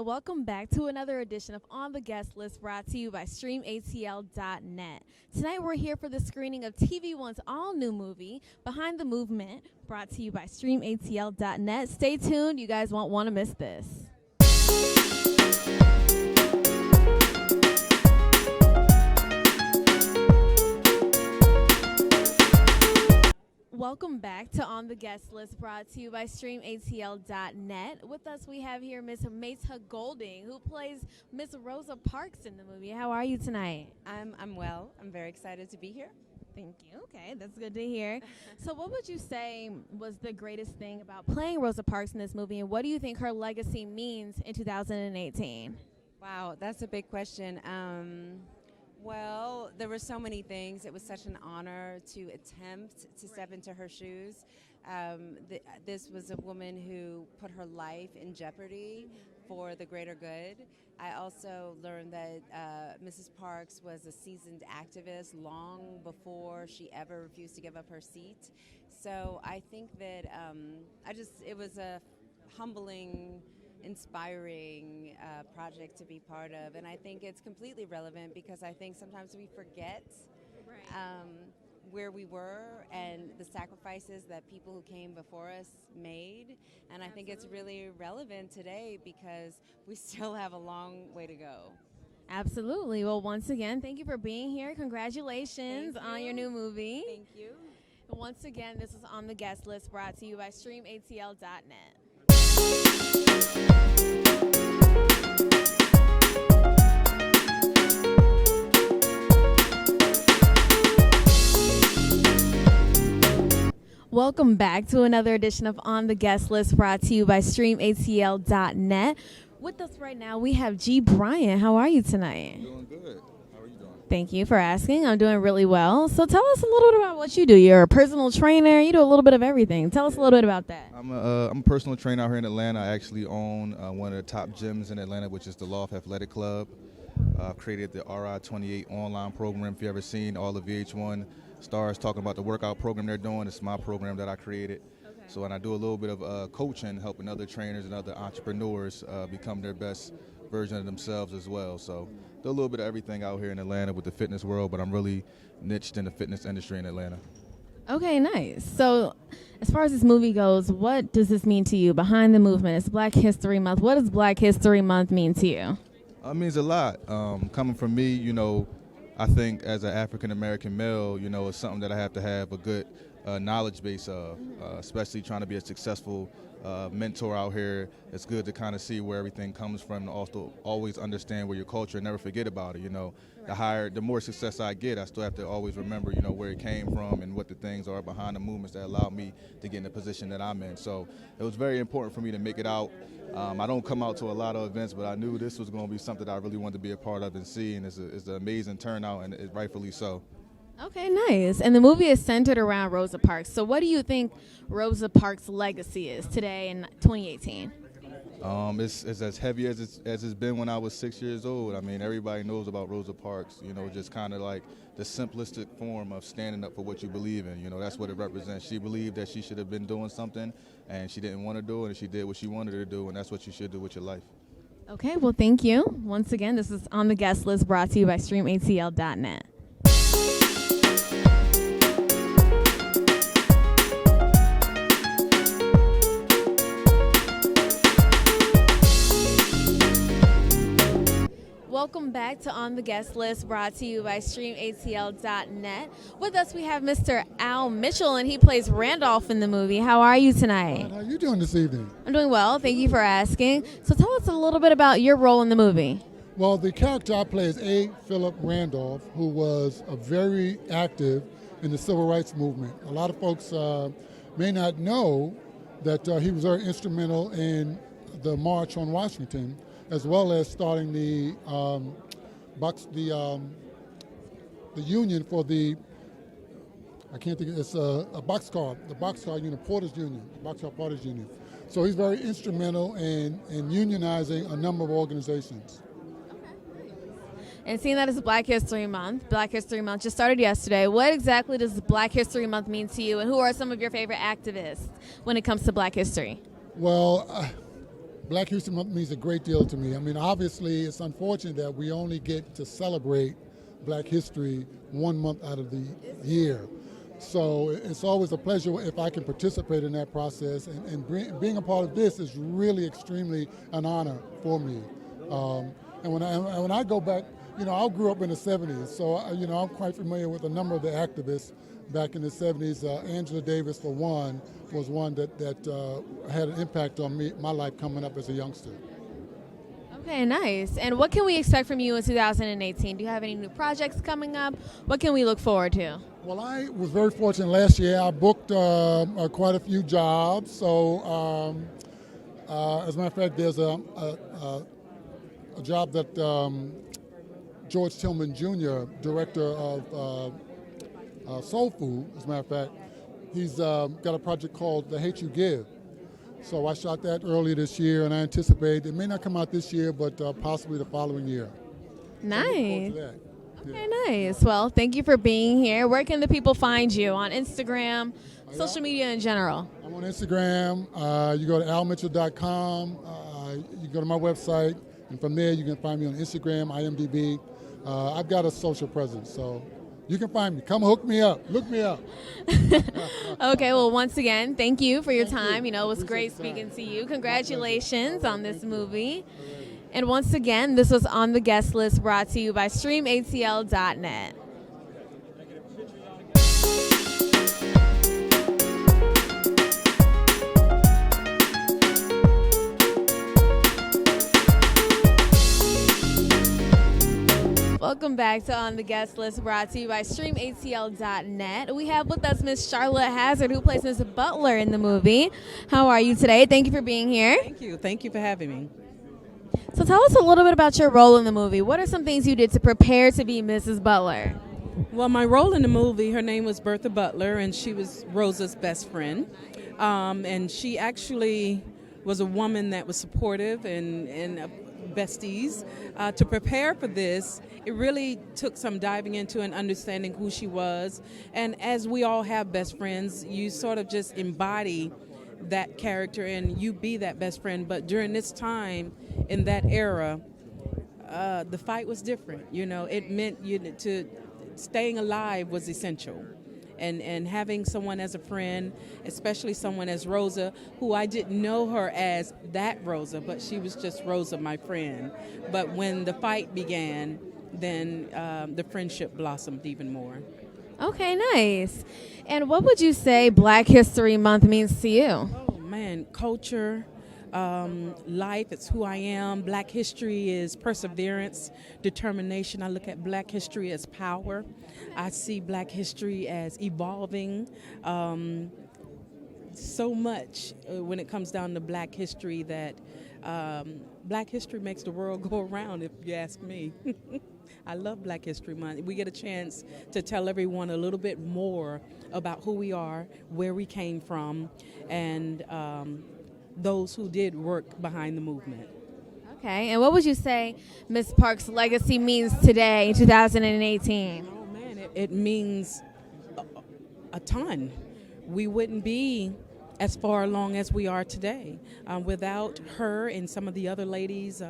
welcome back to another edition of On the Guest List brought to you by StreamATL.net. Tonight we're here for the screening of TV One's all-new movie, Behind the Movement, brought to you by StreamATL.net. Stay tuned, you guys won't want to miss this. Welcome back to On the Guest List brought to you by StreamATL.net. With us we have here Miss Mesa Golding, who plays Miss Rosa Parks in the movie. How are you tonight? I'm well. I'm very excited to be here. Thank you. Okay, that's good to hear. So what would you say was the greatest thing about playing Rosa Parks in this movie, and what do you think her legacy means in 2018? Wow, that's a big question. Well, there were so many things. It was such an honor to attempt to step into her shoes. This was a woman who put her life in jeopardy for the greater good. I also learned that Mrs. Parks was a seasoned activist long before she ever refused to give up her seat. So I think that it was a humbling, inspiring project to be part of, and I think it's completely relevant because I think sometimes we forget where we were and the sacrifices that people who came before us made, and I think it's really relevant today because we still have a long way to go. Absolutely. Well, once again, thank you for being here. Congratulations on your new movie. Thank you. Once again, this is On the Guest List brought to you by StreamATL.net. Welcome back to another edition of On the Guest List brought to you by StreamATL.net. With us right now, we have G. Bryant. How are you tonight? I'm doing good. How are you doing? Thank you for asking. I'm doing really well. So tell us a little bit about what you do. You're a personal trainer. You do a little bit of everything. Tell us a little bit about that. I'm a personal trainer out here in Atlanta. I actually own one of the top gyms in Atlanta, which is the Loft Athletic Club. I've created the RI28 online program. If you've ever seen all the VH1 stars talking about the workout program they're doing, it's my program that I created. Okay. So, and I do a little bit of coaching, helping other trainers and other entrepreneurs become their best version of themselves as well. So do a little bit of everything out here in Atlanta with the fitness world, but I'm really niched in the fitness industry in Atlanta. Okay, nice. So as far as this movie goes, what does this mean to you? Behind the Movement, it's Black History Month. What does Black History Month mean to you? It means a lot. Coming from me, I think as an African-American male, it's something that I have to have a good knowledge base of, especially trying to be a successful mentor out here. It's good to kind of see where everything comes from and also always understand where your culture and never forget about it. The more success I get, I still have to always remember, where it came from and what the things are behind the movements that allowed me to get in the position that I'm in. So it was very important for me to make it out. I don't come out to a lot of events, but I knew this was going to be something that I really wanted to be a part of and see, and it's an amazing turnout, and it's rightfully so. Okay, nice. And the movie is centered around Rosa Parks. So what do you think Rosa Parks' legacy is today in 2018? It's as heavy as it's been when I was 6 years old. I mean, everybody knows about Rosa Parks, just kind of like the simplistic form of standing up for what you believe in. That's what it represents. She believed that she should have been doing something, and she didn't want to do it, and she did what she wanted to do, and that's what you should do with your life. Okay, well, thank you. Once again, this is On the Guest List brought to you by StreamATL.net. Welcome back to On the Guest List brought to you by StreamATL.net. With us we have Mr. Al Mitchell, and he plays Randolph in the movie. How are you tonight? How are you doing this evening? I'm doing well. Thank you for asking. So tell us a little bit about your role in the movie. Well, the character I play is A. Philip Randolph, who was very active in the civil rights movement. A lot of folks may not know that he was very instrumental in the March on Washington, as well as starting the union for the, I can't think, it's a boxcar, the boxcar union, Porters Union, the boxcar Porters Union. So he's very instrumental in unionizing a number of organizations. And seeing that it's Black History Month just started yesterday, what exactly does Black History Month mean to you, and who are some of your favorite activists when it comes to Black history? Well, Black History Month means a great deal to me. I mean, obviously, it's unfortunate that we only get to celebrate Black history 1 month out of the year. So it's always a pleasure if I can participate in that process, and being a part of this is really extremely an honor for me. And when I go back, I grew up in the 70s, so I'm quite familiar with a number of the activists back in the 70s. Angela Davis, for one, was one that had an impact on my life coming up as a youngster. Okay, nice. And what can we expect from you in 2018? Do you have any new projects coming up? What can we look forward to? Well, I was very fortunate last year. I booked quite a few jobs. So, as a matter of fact, there's a job that George Tillman Jr., director of Soul Food, as a matter of fact, he's got a project called The Hate You Give. So I shot that earlier this year, and I anticipate it may not come out this year, but possibly the following year. Nice. So Okay, nice. Well, thank you for being here. Where can the people find you? On Instagram, social media in general? I'm on Instagram. You go to almitchell.com. You go to my website, and from there you can find me on Instagram, IMDb. I've got a social presence, so you can find me. Come hook me up. Look me up. Okay, well, once again, thank you for your time. You. It was great speaking to you. Congratulations on this movie. And once again, this was On the Guest List, brought to you by StreamATL.net. Welcome back to On the Guest List, brought to you by StreamATL.net. We have with us Miss Charlotte Hazzard, who plays Miss Butler in the movie. How are you today? Thank you for being here. Thank you. Thank you for having me. So tell us a little bit about your role in the movie. What are some things you did to prepare to be Mrs. Butler? Well, my role in the movie, her name was Bertha Butler, and she was Rosa's best friend. And she actually was a woman that was supportive and besties. To prepare for this, it really took some diving into and understanding who she was. And as we all have best friends, you sort of just embody that character and you be that best friend. But during this time, in that era, the fight was different. It meant staying alive was essential. And having someone as a friend, especially someone as Rosa, who I didn't know her as that Rosa, but she was just Rosa, my friend. But when the fight began, then the friendship blossomed even more. Okay, nice. And what would you say Black History Month means to you? Oh, man, culture, life, it's who I am. Black history is perseverance, determination. I look at Black history as power. I see Black history as evolving. So much when it comes down to Black history that Black history makes the world go around, if you ask me. I love Black History Month. We get a chance to tell everyone a little bit more about who we are, where we came from, and those who did work behind the movement. Okay, and what would you say Miss Parks' legacy means today in 2018? Oh, man, it means a ton. We wouldn't be as far along as we are today without her and some of the other ladies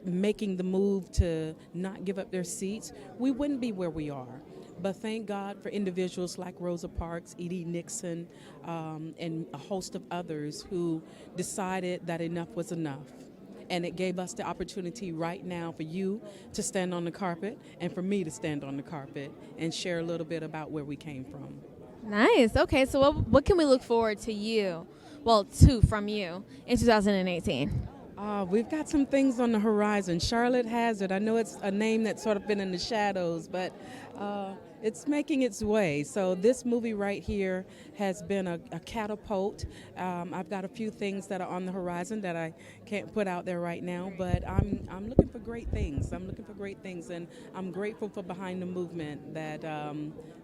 making the move to not give up their seats. We wouldn't be where we are. But thank God for individuals like Rosa Parks, Edie Nixon, and a host of others who decided that enough was enough. And it gave us the opportunity right now for you to stand on the carpet and for me to stand on the carpet and share a little bit about where we came from. Nice. Okay, so what can we look forward to you, from you in 2018? We've got some things on the horizon. Charlotte Hazzard, I know it's a name that's sort of been in the shadows, but it's making its way. So this movie right here has been a catapult. I've got a few things that are on the horizon that I can't put out there right now, but I'm looking for great things. And I'm grateful for Behind the Movement that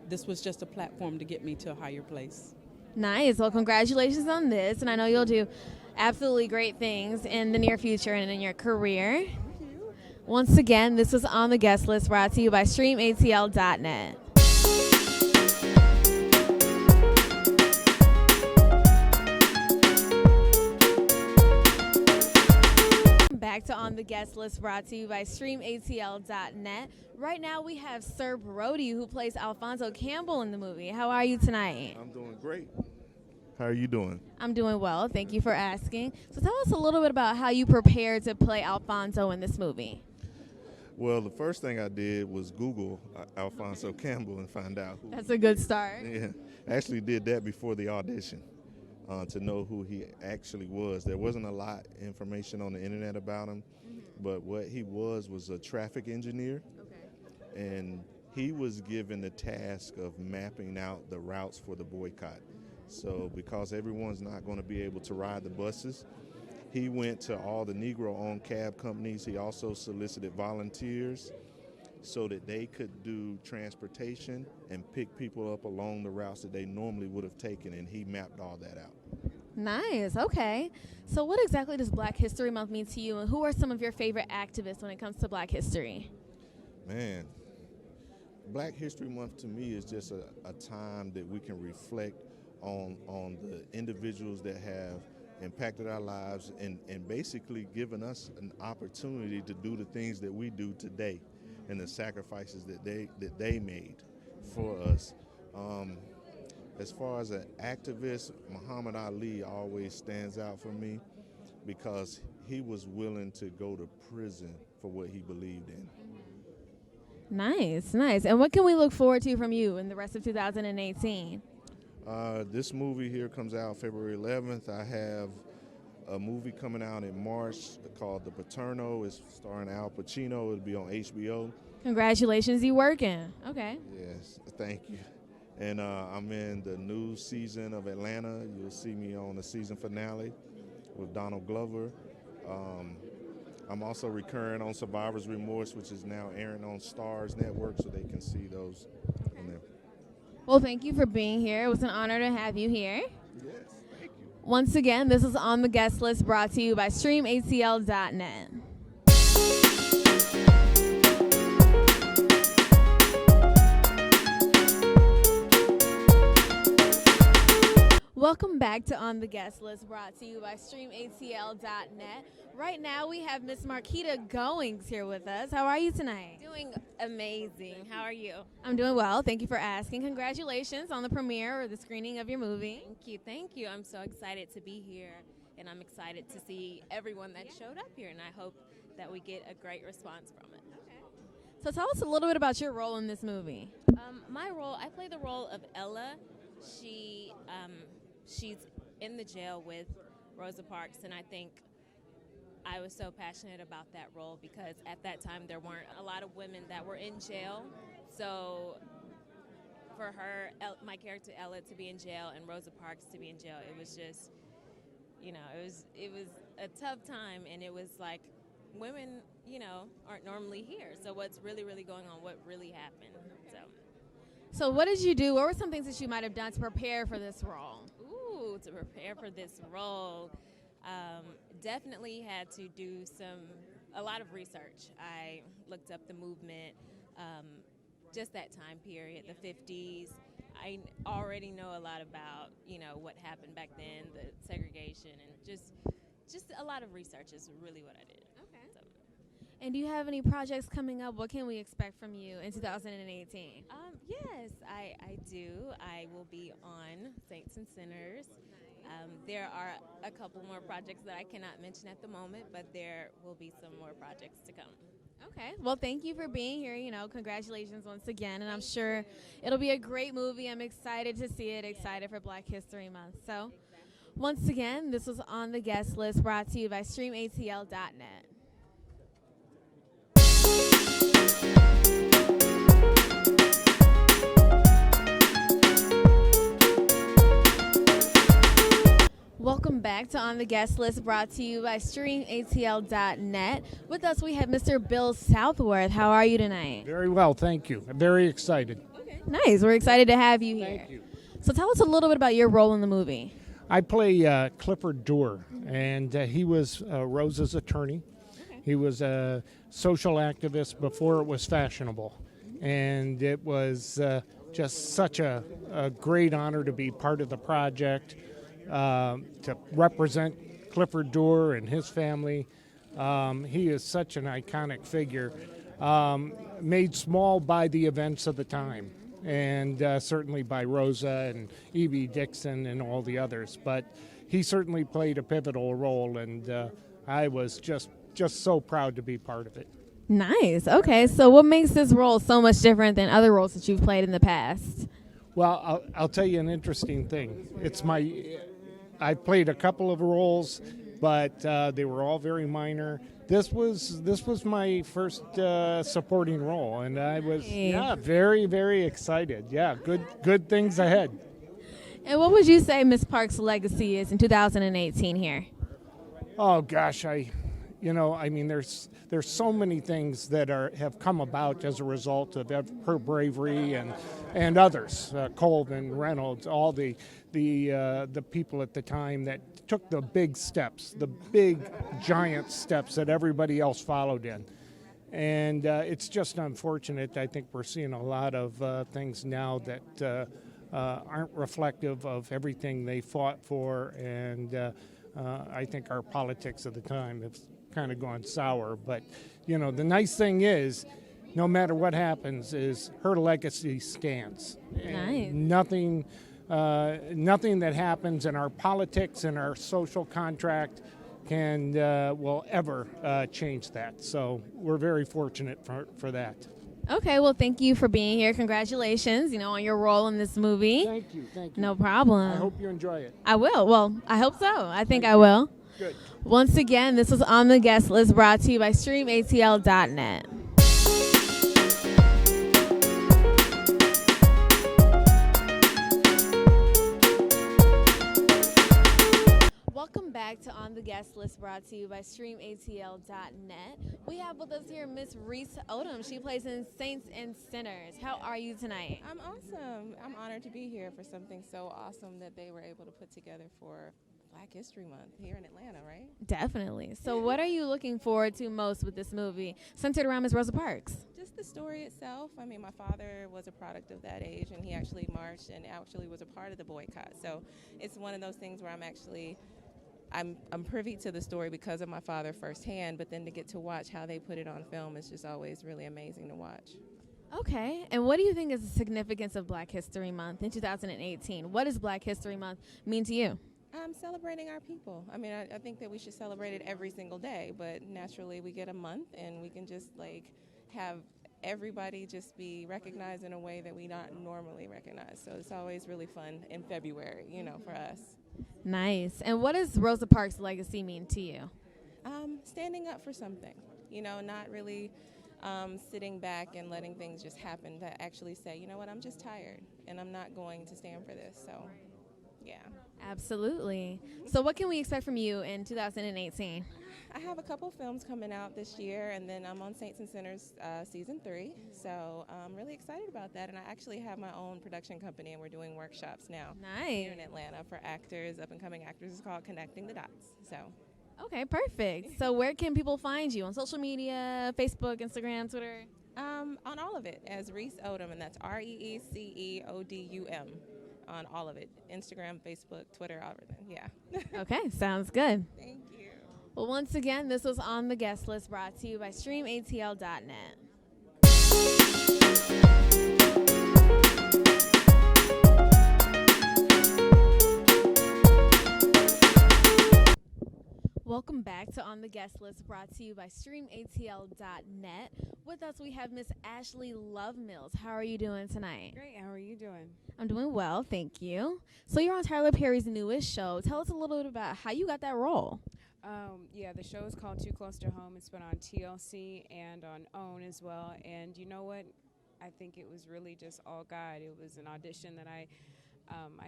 this was just a platform to get me to a higher place. Nice. Well, congratulations on this, and I know you'll do absolutely great things in the near future and in your career. Once again, this was On the Guest List, brought to you by StreamATL.net. back to On the Guest List, brought to you by StreamATL.net. Right now we have Sir Brodie, who plays Alfonso Campbell in the movie. How are you tonight? I'm doing great. How are you doing? I'm doing well. Thank you for asking. So tell us a little bit about how you prepared to play Alfonso in this movie. Well, the first thing I did was Google Alfonso Campbell and find out who. That's a good start. Yeah, I actually did that before the audition to know who he actually was. There wasn't a lot of information on the internet about him, but what he was a traffic engineer, and he was given the task of mapping out the routes for the boycott. So because everyone's not going to be able to ride the buses, he went to all the Negro-owned cab companies. He also solicited volunteers so that they could do transportation and pick people up along the routes that they normally would have taken, and he mapped all that out. Nice. Okay. So what exactly does Black History Month mean to you, and who are some of your favorite activists when it comes to Black history? Man, Black History Month to me is just a time that we can reflect on the individuals that have impacted our lives and basically given us an opportunity to do the things that we do today and the sacrifices that they made for us. As far as an activist, Muhammad Ali always stands out for me because he was willing to go to prison for what he believed in. Nice, nice. And what can we look forward to from you in the rest of 2018? This movie here comes out February 11th. I have a movie coming out in March called The Paterno. It's starring Al Pacino. It'll be on HBO. Congratulations, you working. Okay. Yes, thank you. And I'm in the new season of Atlanta. You'll see me on the season finale with Donald Glover. I'm also recurring on Survivor's Remorse, which is now airing on Starz Network, so they can see those on there. Well, thank you for being here. It was an honor to have you here. Yes, thank you. Once again, this is On the Guest List, brought to you by StreamATL.net. Welcome back to On the Guest List, brought to you by StreamATL.net. Right now, we have Miss Marquita Goings here with us. How are you tonight? Doing amazing. How are you? I'm doing well. Thank you for asking. Congratulations on the premiere or the screening of your movie. Thank you. Thank you. I'm so excited to be here, and I'm excited to see everyone that showed up here, and I hope that we get a great response from it. Okay. So tell us a little bit about your role in this movie. My role, I play the role of Ella. She's in the jail with Rosa Parks, and I think I was so passionate about that role because at that time there weren't a lot of women that were in jail. So for her, my character Ella, to be in jail and Rosa Parks to be in jail, it was just, it was a tough time, and it was like women, aren't normally here. So what's really, really going on? What really happened? So what did you do? What were some things that you might have done to prepare for this role? To prepare for this role, definitely had to do a lot of research. I looked up the movement, just that time period, the 50s. I already know a lot about, what happened back then, the segregation, and just a lot of research is really what I did. Okay. So. And do you have any projects coming up? What can we expect from you in 2018? Yes, I do. I will be on Saints and Sinners. There are a couple more projects that I cannot mention at the moment, but there will be some more projects to come. Okay. Well, thank you for being here. Congratulations once again. And I'm sure it'll be a great movie. I'm excited to see it, excited for Black History Month. So, once again, this was On the Guest List, brought to you by StreamATL.net. Welcome back to On the Guest List, brought to you by StreamATL.net. With us, we have Mr. Bill Southworth. How are you tonight? Very well, thank you. I'm very excited. Okay. Nice. We're excited to have you here. Thank you. So tell us a little bit about your role in the movie. I play Clifford Durr, and he was Rosa's attorney. Okay. He was a social activist before it was fashionable, and it was just such a great honor to be part of the project. To represent Clifford Durr and his family He is such an iconic figure, made small by the events of the time, and certainly by Rosa and E.B. Dixon and all the others. But he certainly played a pivotal role, and I was just so proud to be part of it. Nice. Okay, so what makes this role so much different than other roles that you've played in the past? Well, I'll tell you an interesting thing. I played a couple of roles, but they were all very minor. This was my first supporting role, and I was very, very excited. Yeah, good things ahead. And what would you say Miss Parks' legacy is in 2018 here? Oh gosh, there's so many things that have come about as a result of her bravery and others, Colvin, Reynolds, all the people at the time that took the big steps, the big giant steps that everybody else followed in. And it's just unfortunate. I think we're seeing a lot of things now that aren't reflective of everything they fought for, and I think our politics of the time have kind of gone sour. But the nice thing is, no matter what happens, is her legacy stands. Nice. Nothing that happens in our politics and our social contract will ever change that. So we're very fortunate for that. Okay, well, thank you for being here. Congratulations, on your role in this movie. Thank you. No problem. I hope you enjoy it. I will. Well, I hope so. I think I will. Good. Once again, this was On the Guest List, brought to you by StreamATL.net. Welcome back to On the Guest List, brought to you by StreamATL.net. We have with us here Miss Reece Odum. She plays in Saints and Sinners. How are you tonight? I'm awesome. I'm honored to be here for something so awesome that they were able to put together for Black History Month here in Atlanta, right? Definitely. So what are you looking forward to most with this movie, centered around Miss Rosa Parks? Just the story itself. I mean, my father was a product of that age, and he actually marched and actually was a part of the boycott. So it's one of those things where I'm privy to the story because of my father firsthand, but then to get to watch how they put it on film is just always really amazing to watch. Okay, and what do you think is the significance of Black History Month in 2018? What does Black History Month mean to you? Celebrating our people. I mean, I think that we should celebrate it every single day, but naturally we get a month and we can just have everybody just be recognized in a way that we not normally recognize. So it's always really fun in February, for us. Nice. And what does Rosa Parks' legacy mean to you? Standing up for something, not really sitting back and letting things just happen, to actually say, you know what, I'm just tired and I'm not going to stand for this. So, yeah. Absolutely. So what can we expect from you in 2018? I have a couple films coming out this year, and then I'm on Saints and Sinners Season 3. So I'm really excited about that. And I actually have my own production company, and we're doing workshops now here in Atlanta for actors, up-and-coming actors. It's called Connecting the Dots. So. Okay, perfect. So where can people find you? On social media, Facebook, Instagram, Twitter? On all of it as Reece Odum, and that's ReeceOdum. On all of it. Instagram, Facebook, Twitter, everything. Yeah. Okay, sounds good. Thank you. Well, once again, this was On the Guest List, brought to you by StreamATL.net. Welcome back to On the Guest List, brought to you by StreamATL.net. With us, we have Miss Ashley Love Mills. How are you doing tonight? Great. How are you doing? I'm doing well, thank you. So you're on Tyler Perry's newest show. Tell us a little bit about how you got that role. Yeah, the show is called Too Close to Home. It's been on TLC and on OWN as well. And you know what? I think it was really just all God. It was an audition that I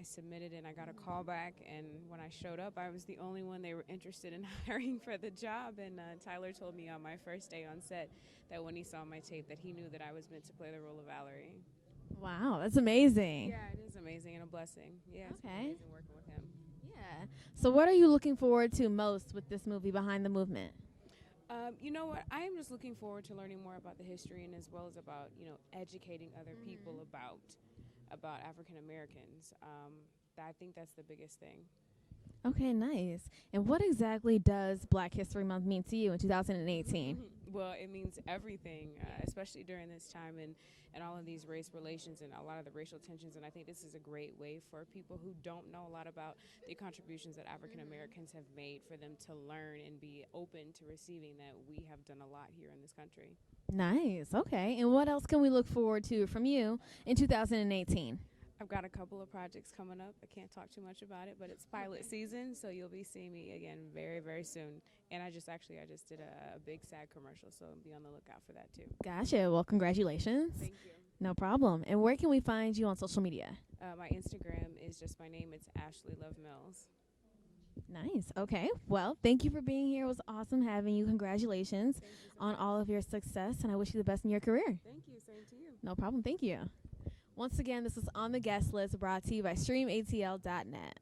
submitted, and I got a call back. And when I showed up, I was the only one they were interested in hiring for the job. And Tyler told me on my first day on set that when he saw my tape that he knew that I was meant to play the role of Valerie. Wow, that's amazing. Yeah, it is amazing and a blessing. Yeah, it's been amazing working with him. Yeah. So what are you looking forward to most with this movie, Behind the Movement? You know what? I am just looking forward to learning more about the history, and as well as about, educating other people about African Americans. I think that's the biggest thing. Okay, nice. And what exactly does Black History Month mean to you in 2018? Well, it means everything, especially during this time and all of these race relations and a lot of the racial tensions. And I think this is a great way for people who don't know a lot about the contributions that African Americans have made for them to learn and be open to receiving that we have done a lot here in this country. Nice. Okay. And what else can we look forward to from you in 2018? I've got a couple of projects coming up. I can't talk too much about it, but it's pilot season, so you'll be seeing me again very, very soon. And I just did a big SAG commercial, so be on the lookout for that too. Gotcha. Well, congratulations. Thank you. No problem. And where can we find you on social media? My Instagram is just my name. It's Ashley Love Mills. Nice. Okay. Well, thank you for being here. It was awesome having you. Congratulations on all of your success, and I wish you the best in your career. Thank you. Same to you. No problem. Thank you. Once again, this is On the Guest List, brought to you by StreamATL.net.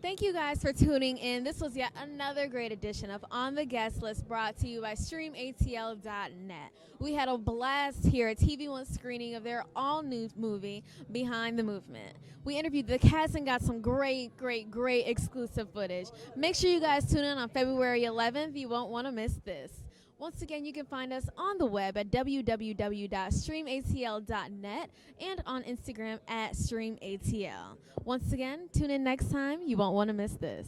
Thank you guys for tuning in. This was yet another great edition of On the Guest List, brought to you by StreamATL.net. We had a blast here at TV One screening of their all-new movie, Behind the Movement. We interviewed the cast and got some great exclusive footage. Make sure you guys tune in on February 11th. You won't want to miss this. Once again, you can find us on the web at www.streamatl.net and on Instagram at StreamATL. Once again, tune in next time. You won't want to miss this.